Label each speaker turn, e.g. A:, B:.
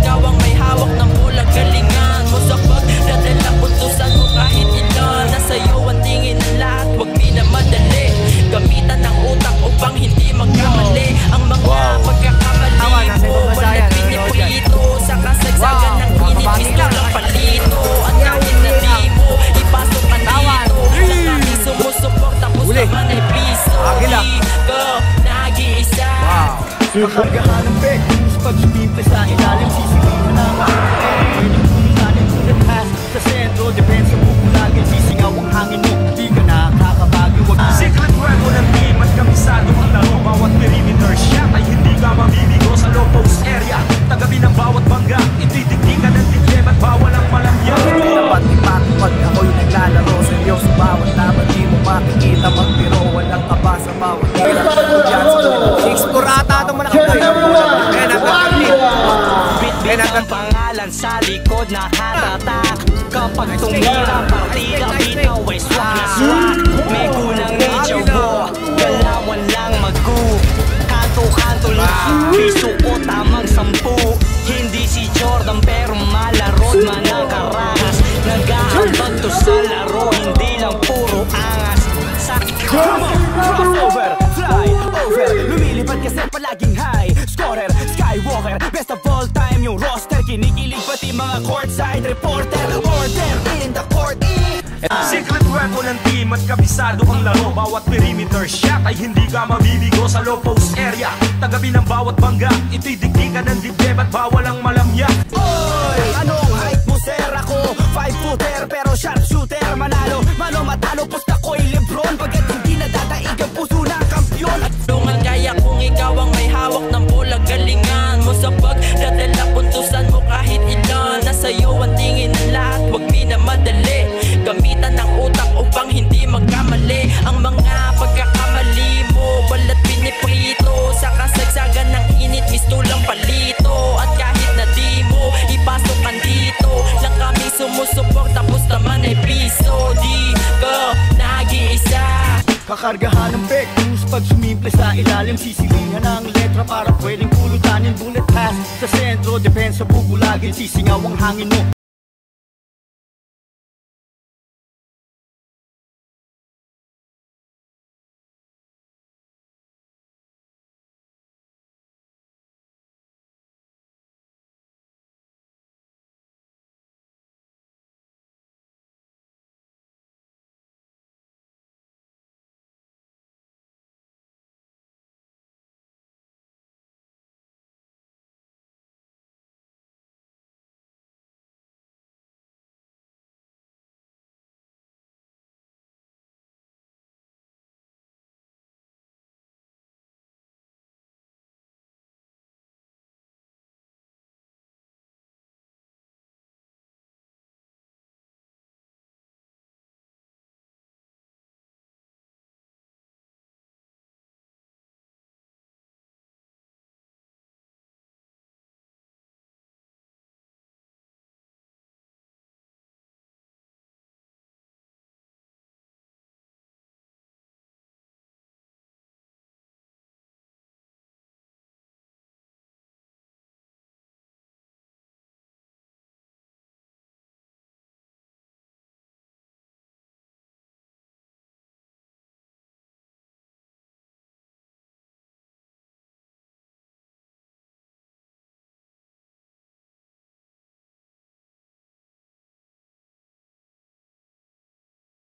A: ikaw ang may hawak ng bola, galingan mo sa pagdadala, puntusan mo kahit ilan. Nasa'yo ang tingin ng lahat, huwag minamadali. Gamitan ng utak upang hindi magkamali. Ang mga pagkakamali mo, walang piniprito. Sa kasagsagan ng init, gusto lang palito. At kahit na di mo, ipasok ka dito. Lang kami sumusuport, tapos naman ay piso. Di ko nag-iisa.
B: Kakargahan ng peg, pag sumimple sa ilalim, sisilihan ng pwede kumisanin ulit pass sa sentro, depensa mo kulagin, sisingaw ang hangin mo, di ka nakakabagi.
C: Secret weapon ng team at kabisado ang laro. Bawat perimeter shot ay hindi ka mamimigo sa low post area. Tagabi ng bawat bangga, ititigdi ka ng diklem at bawal ang malamya.
B: Dapat ipatong pag ako'y naglalaro, seryoso bawat laban, di mo makikita magbiro, walang kaba sa bawat hirap. Diyan sa eksplorata itong malakapay.
A: Bit-bit ang pangalan sa likod na hatatak. Kapag tumira, partida, bitaw ay swak na swak. May kulang ni Jogo, galawan lang mag-go. Kanto-kanto lang, piso o tamang 10. Hindi si Jordan pero malarod man ang karahas. Nag-aambag to sa laro, hindi lang puro angas.
B: Crossover, fly over, lumilipad kasi palaging high scorer, skywalker, best of all time yung roster. Kinikilig pati mga courtside reporter. Order in the court.
C: Secret weapon ng team at kabisado ang laro. Bawat perimeter shot ay hindi ka mabibigo sa low post area. Tagabi ng bawat bangga, itidigdi ka ng dibdib at bawal ang malamya.
B: Oy, anong height mo sir? Ako 5-footer pero sharpshooter. Manalo, mano matalo, pusta ko'y Lebron. Pagkat hindi nadadaig ang puso ng kampyon. At
A: tulungan kaya kung ikaw ang may hawak ng bola, galingan mo sa pagdadala, puntusan mo kahit ilan. Nasa'yo ang tingin ng lahat, huwag minamadali. Gamitan ng utak upang hindi magkamali. Ang mga pagkakamali mo, balat piniprito. Sa kasagsagan ng init, gusto lang palito. At kahit na di mo, ipasok ka dito. Lang kami sumusuport, tapos naman ay piso. Di ko nag-iisa.
B: kakargahan ng fake news pag sumimple sa ilalim, sisilihan ng letra para pwedeng pulutanin. Bullet pass sa sentro, depensa bubulagin, sisingaw ang hangin mo,